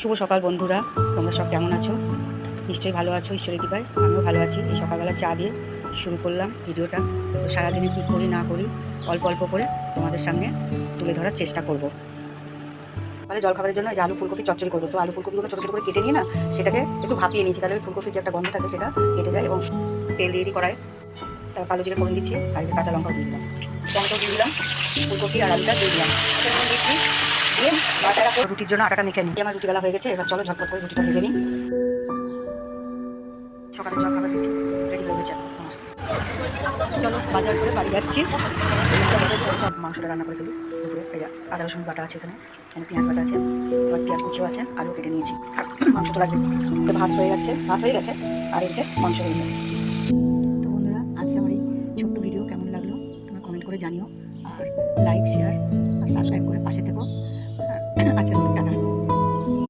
শুভ সকাল বন্ধুরা, তোমরা সব কেমন আছো? নিশ্চয়ই ভালো আছো ঈশ্বরের কৃপায়। আমিও ভালো আছি। এই সকালবেলা চা দিয়ে শুরু করলাম ভিডিওটা। তো সারাদিনে কী করি না করি অল্প অল্প করে তোমাদের সামনে তুলে ধরার চেষ্টা করব। তাহলে জলখাবারের জন্য যে আলু ফুলকপি চচ্চড়ি করবো, তো আলু ফুলকপিগুলো ছোটো ছোটো করে কেটে নিয়ে না সেটাকে একটু ভাপিয়ে নিয়েছি, তাহলে ফুলকপির যে একটা গন্ধ থাকে সেটা কেটে যায়। এবং তেল দিয়ে কড়ায় তারপর কালো জিরে ফোড়ন দিচ্ছি, আর যে কাঁচা লঙ্কাও দিয়ে দিলাম, টমেটো দিয়ে দিলাম, ফুলকপি আর আলুটা দিয়ে দিলাম, দিচ্ছি দিয়ে আটাটা রুটির জন্য আটাটা মেখে নিই। আমার রুটি বেলা হয়ে গেছে, এবার চলো ঝটপট করে রুটিটা ভেজে নিই। সকালে জলখাবার রেডি হয়ে গেছে। চলো বাজার করে বাড়ি যাচ্ছি। সব মাংসটা রান্না করে ফেলি দুপুরে। এই আদা রসুন বাটা আছে, এখানে পেঁয়াজ বাটা আছে, এবার পেঁয়াজ কুচিও আছে, আলু কেটে নিয়েছি। আর মাংস তো লাগবে, ভাত হয়ে গেছে আর এতে মাংস হয়ে যাবে। তো বন্ধুরা, আজকে আমার এই ছোট্ট ভিডিও কেমন লাগলো তোমরা কমেন্ট করে জানিও, আর লাইক শেয়ার